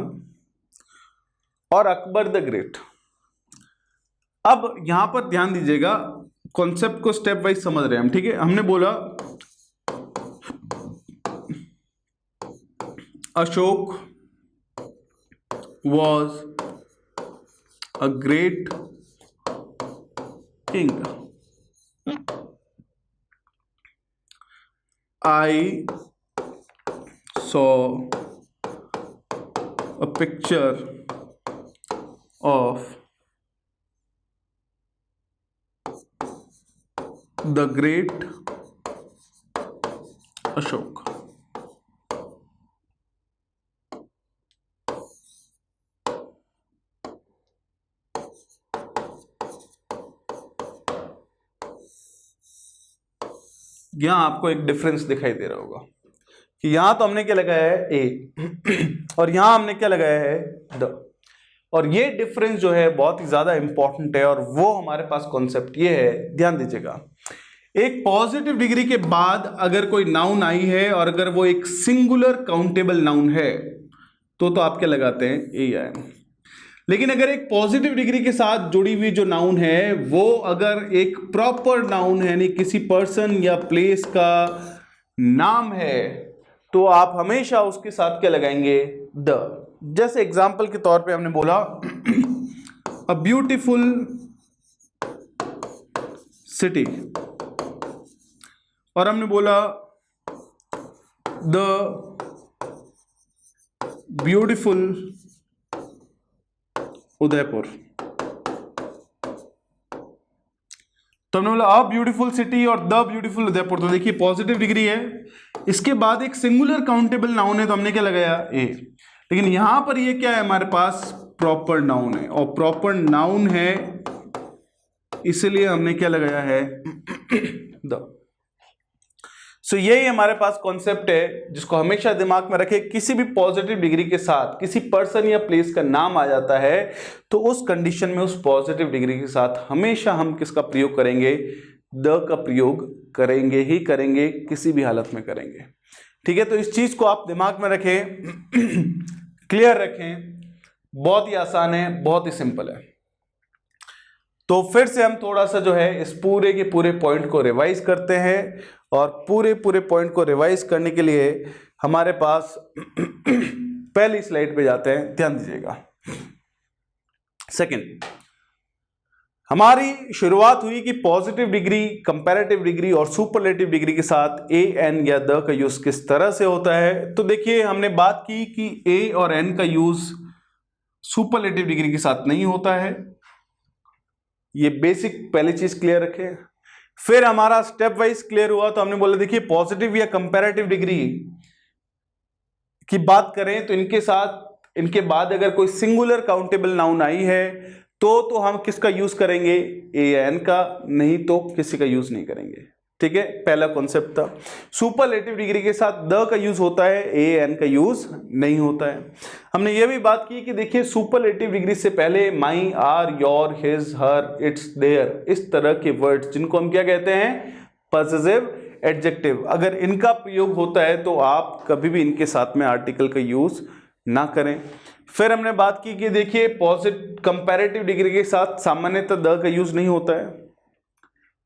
और अकबर द ग्रेट। अब यहां पर ध्यान दीजिएगा, कॉन्सेप्ट को स्टेप वाइज समझ रहे हैं हम, ठीक है। हमने बोला Ashok was a great king. I saw a picture of the great Ashok. यहां आपको एक डिफरेंस दिखाई दे रहा होगा कि यहां तो हमने क्या लगाया है ए और यहां हमने क्या लगाया है द। और ये डिफरेंस जो है बहुत ही ज्यादा इंपॉर्टेंट है और वो हमारे पास कॉन्सेप्ट ये है, ध्यान दीजिएगा। एक पॉजिटिव डिग्री के बाद अगर कोई नाउन आई है और अगर वो एक सिंगुलर काउंटेबल नाउन है तो आप क्या लगाते हैं, ए या एन। लेकिन अगर एक पॉजिटिव डिग्री के साथ जुड़ी हुई जो नाउन है वो अगर एक प्रॉपर नाउन है, यानी किसी पर्सन या प्लेस का नाम है, तो आप हमेशा उसके साथ क्या लगाएंगे, द। जैसे एग्जांपल के तौर पे हमने बोला अ ब्यूटीफुल सिटी, और हमने बोला द ब्यूटीफुल उदयपुर। तो हमने बोला अ ब्यूटीफुल सिटी और द ब्यूटीफुल उदयपुर। तो देखिए पॉजिटिव डिग्री है, इसके बाद एक सिंगुलर काउंटेबल नाउन है तो हमने क्या लगाया, ए। लेकिन यहां पर ये क्या है, हमारे पास प्रॉपर नाउन है, और प्रॉपर नाउन है इसलिए हमने क्या लगाया है, द। सो यही हमारे पास कॉन्सेप्ट है जिसको हमेशा दिमाग में रखें। किसी भी पॉजिटिव डिग्री के साथ किसी पर्सन या प्लेस का नाम आ जाता है तो उस कंडीशन में उस पॉजिटिव डिग्री के साथ हमेशा हम किसका प्रयोग करेंगे, द का प्रयोग करेंगे ही करेंगे, किसी भी हालत में करेंगे, ठीक है। तो इस चीज को आप दिमाग में रखें, क्लियर रखें, बहुत ही आसान है, बहुत ही सिंपल है। तो फिर से हम थोड़ा सा जो है इस पूरे के पूरे पॉइंट को रिवाइज करते हैं, और पूरे पॉइंट को रिवाइज करने के लिए हमारे पास पहली स्लाइड पे जाते हैं, ध्यान दीजिएगा। सेकंड, हमारी शुरुआत हुई कि पॉजिटिव डिग्री, कंपैरेटिव डिग्री और सुपरलेटिव डिग्री के साथ ए, एन या द का यूज किस तरह से होता है। तो देखिए हमने बात की कि ए और एन का यूज सुपरलेटिव डिग्री के साथ नहीं होता है, ये बेसिक पहली चीज क्लियर रखें। फिर हमारा स्टेप वाइज क्लियर हुआ तो हमने बोला देखिए पॉजिटिव या कंपैरेटिव डिग्री की बात करें तो इनके बाद अगर कोई सिंगुलर काउंटेबल नाउन आई है तो हम किसका यूज करेंगे, ए या एन का, नहीं तो किसी का यूज नहीं करेंगे, ठीक है। पहला कॉन्सेप्ट था। सुपरलेटिव डिग्री के साथ द का यूज होता है, ए एन का यूज नहीं होता है। हमने यह भी बात की कि देखिए सुपरलेटिव डिग्री से पहले my, our, your, his, her, its, their, इस तरह के वर्ड्स जिनको हम क्या कहते हैं, पॉसेसिव एडजेक्टिव, अगर इनका प्रयोग होता है तो आप कभी भी इनके साथ में आर्टिकल का यूज ना करें। फिर हमने बात की कि देखिए कंपैरेटिव डिग्री के साथ सामान्यतः द का यूज नहीं होता है,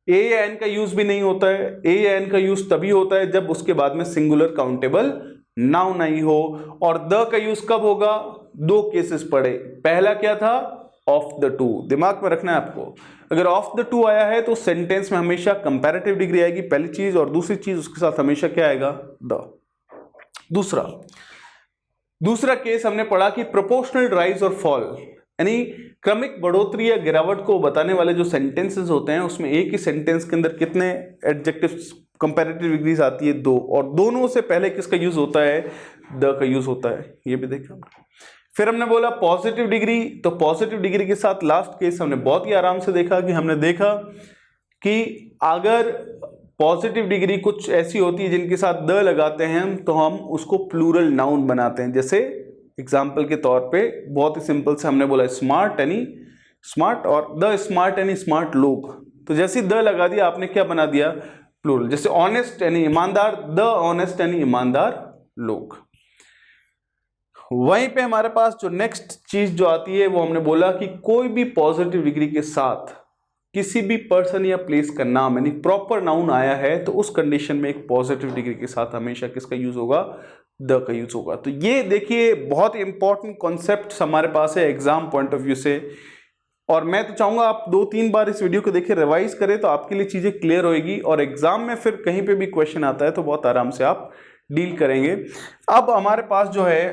ए या एन का यूज भी नहीं होता है। ए या एन का यूज तभी होता है जब उसके बाद में सिंगुलर काउंटेबल नाउन नहीं हो। और द का यूज कब होगा? दो केसेस पड़े। पहला क्या था? Of the to. दिमाग में रखना है आपको, अगर ऑफ द टू आया है तो सेंटेंस में हमेशा कंपैरेटिव डिग्री आएगी, पहली चीज, और दूसरी चीज उसके साथ हमेशा क्या आएगा? द। दूसरा केस हमने पढ़ा कि प्रोपोर्शनल राइज और फॉल, यानी क्रमिक बढ़ोतरी या गिरावट को बताने वाले जो सेंटेंसेस होते हैं उसमें एक ही सेंटेंस के अंदर कितने एडजेक्टिव्स कंपैरेटिव डिग्रीज आती है? दो, और दोनों से पहले किसका यूज होता है? द का यूज होता है। ये भी देखा। फिर हमने बोला पॉजिटिव डिग्री, तो पॉजिटिव डिग्री के साथ लास्ट केस हमने बहुत ही आराम से देखा कि हमने देखा कि अगर पॉजिटिव डिग्री कुछ ऐसी होती है जिनके साथ द लगाते हैं तो हम उसको प्लूरल नाउन बनाते हैं। जैसे एग्जाम्पल के तौर पे बहुत ही सिंपल से हमने बोला स्मार्ट यानी स्मार्ट, और द स्मार्ट यानी स्मार्ट लोग, तो जैसे द लगा दिया आपने क्या बना दिया? प्लूरल। जैसे ऑनेस्ट यानी ईमानदार, द ऑनेस्ट यानी ईमानदार लोग। वहीं पे हमारे पास जो नेक्स्ट चीज जो आती है वो हमने बोला कि कोई भी पॉजिटिव डिग्री के साथ किसी भी पर्सन या प्लेस का नाम यानी प्रॉपर नाउन आया है तो उस कंडीशन में एक पॉजिटिव डिग्री के साथ हमेशा किसका यूज होगा? द का यूज होगा। तो ये देखिए बहुत इंपॉर्टेंट कॉन्सेप्ट हमारे पास है एग्जाम पॉइंट ऑफ व्यू से, और मैं तो चाहूंगा आप 2-3 बार इस वीडियो को देखिए, रिवाइज करें तो आपके लिए चीजें क्लियर होगी, और एग्जाम में फिर कहीं पे भी क्वेश्चन आता है तो बहुत आराम से आप डील करेंगे। अब हमारे पास जो है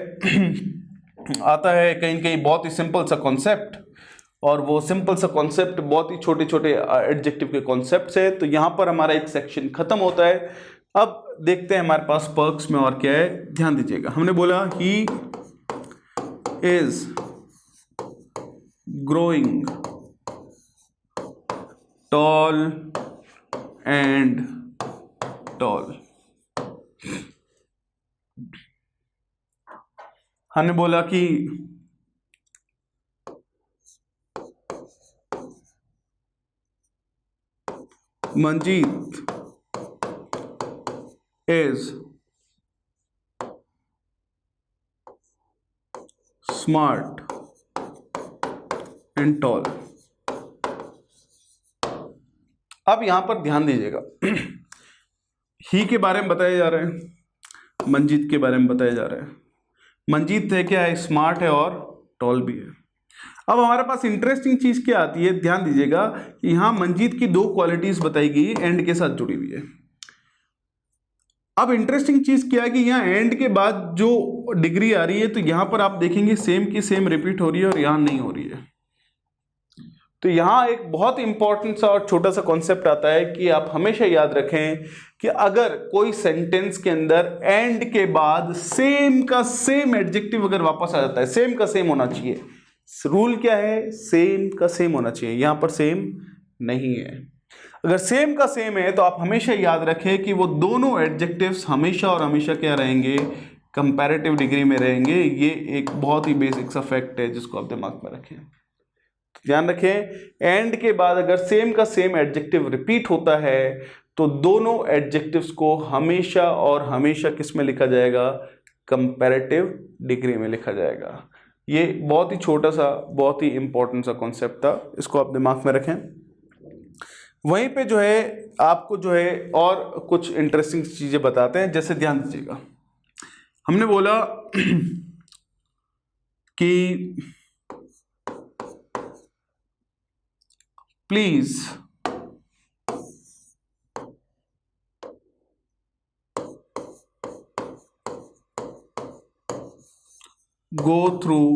आता है कहीं न कहीं बहुत ही सिंपल सा कॉन्सेप्ट, और वो सिंपल सा कॉन्सेप्ट बहुत ही छोटे छोटे एडजेक्टिव के कॉन्सेप्ट है। तो यहाँ पर हमारा एक सेक्शन खत्म होता है। अब देखते हैं हमारे पास पर्क्स में और क्या है, ध्यान दीजिएगा। हमने बोला ही is growing tall and tall. हमने बोला कि Manjeet is smart and tall. अब यहां पर ध्यान दीजिएगा, ही के बारे में बताया जा रहा है, मंजीत के बारे में बताया जा रहा है। मंजीत है क्या है? स्मार्ट है और टॉल भी है। अब हमारे पास इंटरेस्टिंग चीज क्या आती है, ध्यान दीजिएगा कि यहां मंजीत की 2 क्वालिटीज बताई गई एंड के साथ जुड़ी हुई है। अब इंटरेस्टिंग चीज क्या है कि यहाँ एंड के बाद जो डिग्री आ रही है तो यहां पर आप देखेंगे सेम की सेम रिपीट हो रही है और यहां नहीं हो रही है। तो यहां एक बहुत इंपॉर्टेंट सा और छोटा सा कॉन्सेप्ट आता है कि आप हमेशा याद रखें कि अगर कोई सेंटेंस के अंदर एंड के बाद सेम का सेम एडजेक्टिव अगर वापस आ जाता है, सेम का सेम होना चाहिए। रूल क्या है? सेम का सेम होना चाहिए। यहां पर सेम नहीं है। अगर सेम का सेम है तो आप हमेशा याद रखें कि वो दोनों एडजेक्टिव्स हमेशा और हमेशा क्या रहेंगे? कंपैरेटिव डिग्री में रहेंगे। ये एक बहुत ही बेसिक सा फैक्ट है जिसको आप दिमाग में रखें। ध्यान रखें, एंड के बाद अगर सेम का सेम एडजेक्टिव रिपीट होता है तो दोनों एडजेक्टिव्स को हमेशा और हमेशा किस में लिखा जाएगा? कंपैरेटिव डिग्री में लिखा जाएगा। ये बहुत ही छोटा सा बहुत ही इंपॉर्टेंट सा कॉन्सेप्ट था, इसको आप दिमाग में रखें। वहीं पे जो है आपको जो है और कुछ इंटरेस्टिंग चीजें बताते हैं। जैसे ध्यान दीजिएगा, हमने बोला कि please go through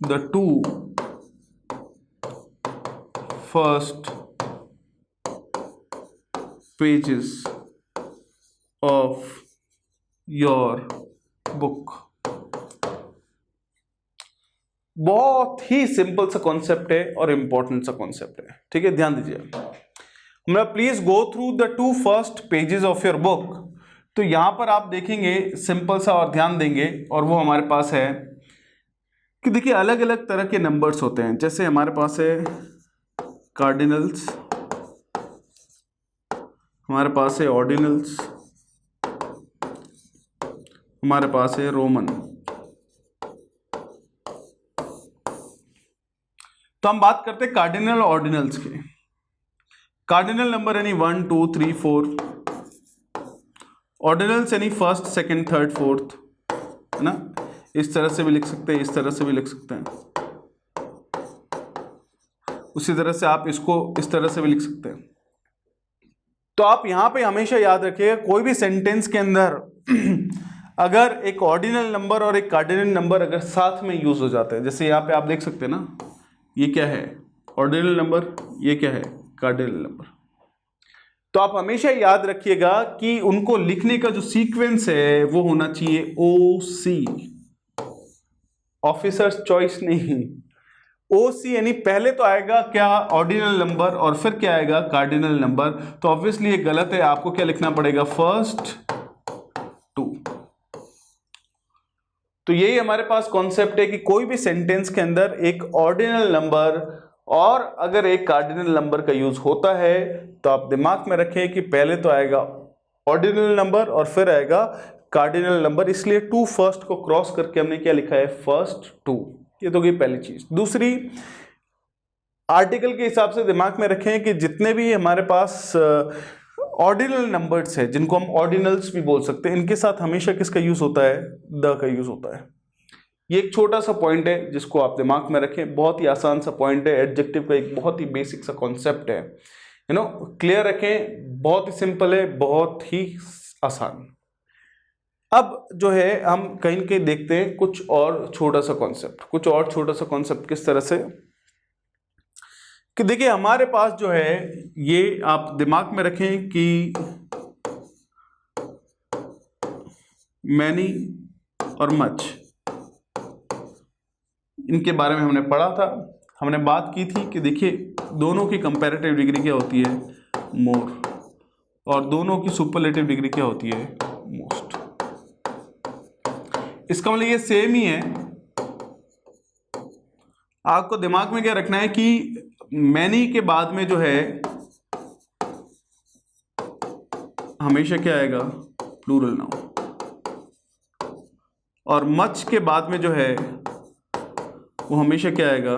the 2 first pages of your book। बहुत ही सिंपल सा कॉन्सेप्ट है और इंपॉर्टेंट सा कॉन्सेप्ट है, ठीक है। ध्यान दीजिए, हमारा please go through the 2 first pages of your book. तो यहां पर आप देखेंगे सिंपल सा और ध्यान देंगे, और वो हमारे पास है कि देखिए अलग अलग तरह के नंबर्स होते हैं। जैसे हमारे पास है कार्डिनल्स, हमारे पास है ऑर्डिनल्स, हमारे पास है रोमन। तो हम बात करते हैं कार्डिनल ऑर्डिनल्स के। कार्डिनल नंबर यानी 1 2 3 4, ऑर्डिनल्स यानी फर्स्ट सेकंड थर्ड फोर्थ, है ना। इस तरह से भी लिख सकते हैं, इस तरह से भी लिख सकते हैं, उसी तरह से आप इसको इस तरह से भी लिख सकते हैं। तो आप यहां पे हमेशा याद रखिएगा, कोई भी सेंटेंस के अंदर अगर एक ऑर्डिनल नंबर और एक कार्डिनल नंबर अगर साथ में यूज हो जाते हैं, जैसे यहाँ पे आप देख सकते हैं ना, ये क्या है ऑर्डिनल नंबर, ये क्या है कार्डिनल नंबर, तो आप हमेशा याद रखिएगा कि उनको लिखने का जो सीक्वेंस है वो होना चाहिए OC, ऑफिसर्स चॉइस नहीं, OC, यानी पहले तो आएगा क्या ऑर्डिनल नंबर और फिर क्या आएगा कार्डिनल नंबर। तो ऑब्वियसली ये गलत है, आपको क्या लिखना पड़ेगा फर्स्ट 2। तो यही हमारे पास कॉन्सेप्ट है कि कोई भी सेंटेंस के अंदर एक ऑर्डिनल नंबर और अगर एक कार्डिनल नंबर का यूज होता है तो आप दिमाग में रखें कि पहले तो आएगा ऑर्डिनल नंबर और फिर आएगा कार्डिनल नंबर, इसलिए 2 फर्स्ट को क्रॉस करके हमने क्या लिखा है फर्स्ट 2। ये तो गई पहली चीज। दूसरी, आर्टिकल के हिसाब से दिमाग में रखें कि जितने भी हमारे पास ऑर्डिनल नंबर्स है, जिनको हम ऑर्डिनल्स भी बोल सकते हैं, इनके साथ हमेशा किसका यूज होता है द का यूज होता है। ये एक छोटा सा पॉइंट है जिसको आप दिमाग में रखें, बहुत ही आसान सा पॉइंट है, एडजेक्टिव का एक बहुत ही बेसिक सा कॉन्सेप्ट है, यू नो, क्लियर रखें, बहुत ही सिंपल है, बहुत ही आसान। अब जो है हम कहीं कहीं देखते हैं कुछ और छोटा सा कॉन्सेप्ट, कुछ और छोटा सा कॉन्सेप्ट किस तरह से कि देखिए हमारे पास जो है, ये आप दिमाग में रखें कि मैनी और मच, इनके बारे में हमने पढ़ा था, हमने बात की थी कि देखिए दोनों की कंपैरेटिव डिग्री क्या होती है मोर, और दोनों की सुपरलेटिव डिग्री क्या होती है मोस्ट। इसका मतलब ये सेम ही है। आपको दिमाग में क्या रखना है कि मैनी के बाद में जो है हमेशा क्या आएगा प्लूरल नाउन, और मच के बाद में जो है वो हमेशा क्या आएगा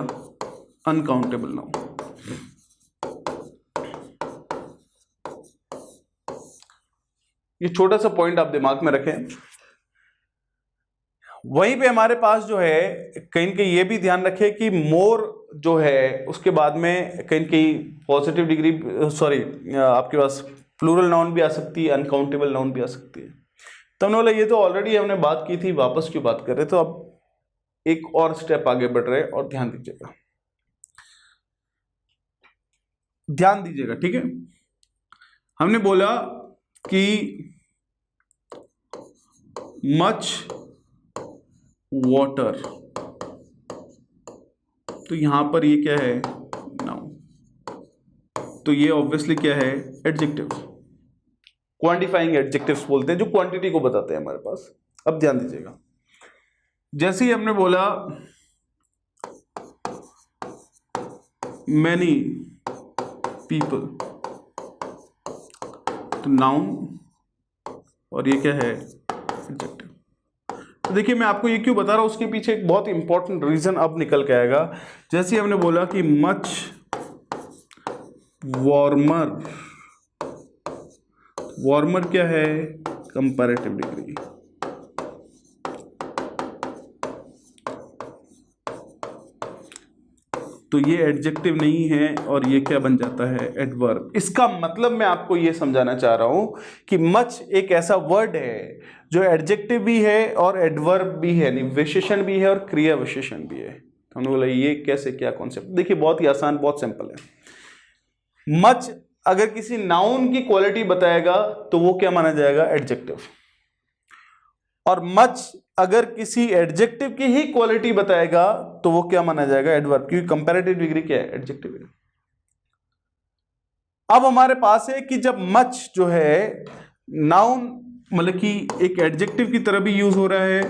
अनकाउंटेबल नाउन। ये छोटा सा पॉइंट आप दिमाग में रखें। वहीं पे हमारे पास जो है कहीं कहीं ये भी ध्यान रखें कि मोर जो है उसके बाद में कहीं कहीं पॉजिटिव डिग्री, सॉरी आपके पास प्लूरल नाउन भी आ सकती है, अनकाउंटेबल नाउन भी आ सकती है। तो हमने बोला ये तो ऑलरेडी हमने बात की थी, वापस क्यों बात कर रहे, तो अब एक और स्टेप आगे बढ़ रहे हैं और ध्यान दीजिएगा, ध्यान दीजिएगा, ठीक है। हमने बोला कि मच वाटर, तो यहां पर ये क्या है नाउन, तो ये ऑब्वियसली क्या है एडजेक्टिव, क्वांटिफाइंग एडजेक्टिव्स बोलते हैं जो क्वांटिटी को बताते हैं हमारे पास। अब ध्यान दीजिएगा, जैसे ही हमने बोला मैनी पीपल, तो नाउन और ये क्या है एडजेक्टिव। तो देखिए मैं आपको ये क्यों बता रहा हूं, उसके पीछे एक बहुत इंपॉर्टेंट रीजन अब निकल के आएगा। जैसे ही हमने बोला कि मच वार्मर, वार्मर क्या है कंपैरेटिव डिग्री, तो ये एडजेक्टिव नहीं है और ये क्या बन जाता है एडवर्ब। इसका मतलब मैं आपको ये समझाना चाह रहा हूं कि मच एक ऐसा वर्ड है जो एडजेक्टिव भी है और एडवर्ब भी है, यानी विशेषण भी है और क्रिया विशेषण भी है। हमने बोला ये कैसे, क्या कॉन्सेप्ट, देखिए बहुत ही आसान, बहुत सिंपल है। मच अगर किसी नाउन की क्वालिटी बताएगा तो वो क्या माना जाएगा एडजेक्टिव, और मच अगर किसी एडजेक्टिव की ही क्वालिटी बताएगा तो वो क्या माना जाएगा एडवर्ब, क्योंकि कंपैरेटिव डिग्री क्या है एडजेक्टिव है। अब हमारे पास है कि जब मच जो है नाउन मतलब कि एक एडजेक्टिव की तरह भी यूज हो रहा है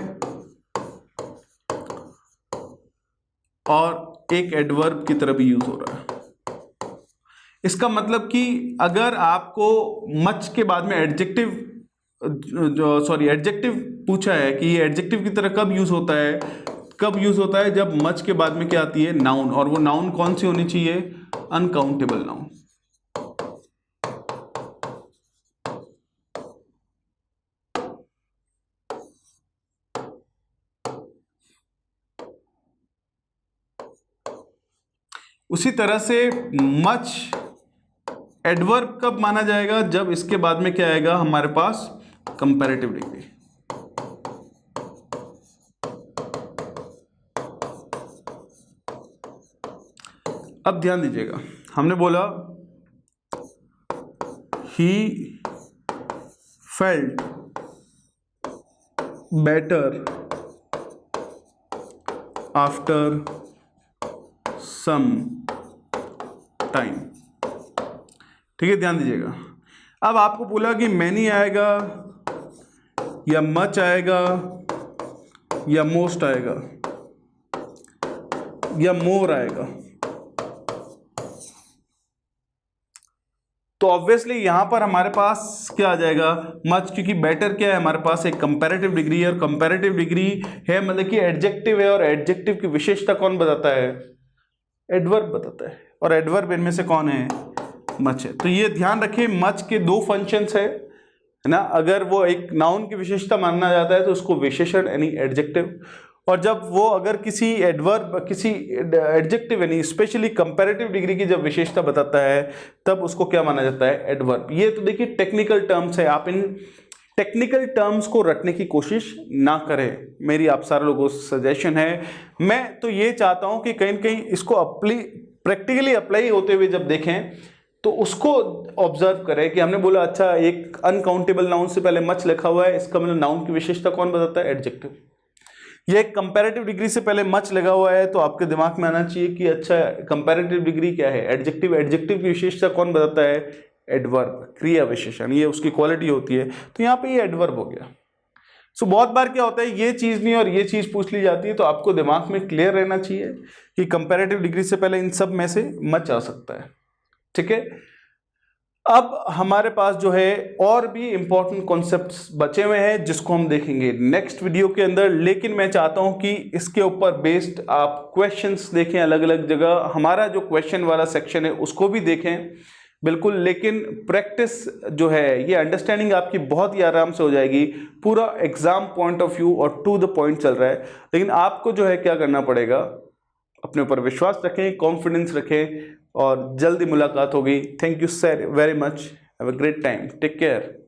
और एक एडवर्ब की तरह भी यूज हो रहा है। इसका मतलब कि अगर आपको मच के बाद में एडजेक्टिव पूछा है कि ये एडजेक्टिव की तरह कब यूज होता है, कब यूज होता है? जब मच के बाद में क्या आती है? नाउन। और वो नाउन कौन सी होनी चाहिए? Uncountable noun. उसी तरह से मच एडवर्ब कब माना जाएगा? जब इसके बाद में क्या आएगा हमारे पास? Comparative degree. अब ध्यान दीजिएगा, हमने बोला he felt better after some time. ठीक है, ध्यान दीजिएगा। अब आपको बोला कि मैनी आएगा या मच आएगा या मोस्ट आएगा या मोर आएगा, तो ऑब्वियसली यहां पर हमारे पास क्या आ जाएगा? मच, क्योंकि बेटर क्या है हमारे पास? एक कंपैरेटिव डिग्री है, और कंपैरेटिव डिग्री है मतलब कि एडजेक्टिव है, और एडजेक्टिव की विशेषता कौन बताता है? एडवर्ब बताता है, और एडवर्ब इनमें से कौन है? मच है। तो ये ध्यान रखिए, मच के दो फंक्शंस है ना। अगर वो एक नाउन की विशेषता माना जाता है तो उसको विशेषण यानी एडजेक्टिव, और जब वो अगर किसी एडवर्ब, किसी एडजेक्टिव यानी स्पेशली कंपैरेटिव डिग्री की जब विशेषता बताता है तब उसको क्या माना जाता है? एडवर्ब। ये तो देखिए टेक्निकल टर्म्स है, आप इन टेक्निकल टर्म्स को रटने की कोशिश ना करें, मेरी आप सारे लोगों को सजेशन है। मैं तो ये चाहता हूं कि कहीं ना कहीं इसको प्रैक्टिकली अप्लाई होते हुए जब देखें तो उसको ऑब्जर्व करें कि हमने बोला अच्छा एक अनकाउंटेबल नाउन से पहले मच लिखा हुआ है, इसका मतलब नाउन की विशेषता कौन बताता है? एडजेक्टिव। ये एक कंपैरेटिव डिग्री से पहले मच लगा हुआ है, तो आपके दिमाग में आना चाहिए कि अच्छा कंपैरेटिव डिग्री क्या है? एडजेक्टिव। एडजेक्टिव की विशेषता कौन बताता है? एडवर्ब, क्रिया विशेषण, ये उसकी क्वालिटी होती है। तो यहाँ पे ये एडवर्ब हो गया। सो बहुत बार क्या होता है, ये चीज नहीं और ये चीज पूछ ली जाती है, तो आपको दिमाग में क्लियर रहना चाहिए कि कंपैरेटिव डिग्री से पहले इन सब में से मच आ सकता है। ठीक है, अब हमारे पास जो है और भी इंपॉर्टेंट कॉन्सेप्ट्स बचे हुए हैं जिसको हम देखेंगे नेक्स्ट वीडियो के अंदर, लेकिन मैं चाहता हूं कि इसके ऊपर बेस्ड आप क्वेश्चंस देखें अलग अलग जगह। हमारा जो क्वेश्चन वाला सेक्शन है उसको भी देखें बिल्कुल, लेकिन प्रैक्टिस जो है ये अंडरस्टैंडिंग आपकी बहुत ही आराम से हो जाएगी। पूरा एग्जाम पॉइंट ऑफ व्यू और टू द पॉइंट चल रहा है, लेकिन आपको जो है क्या करना पड़ेगा? अपने ऊपर विश्वास रखें, कॉन्फिडेंस रखें, और जल्दी मुलाकात होगी। Thank you sir very much, have a great time, take care.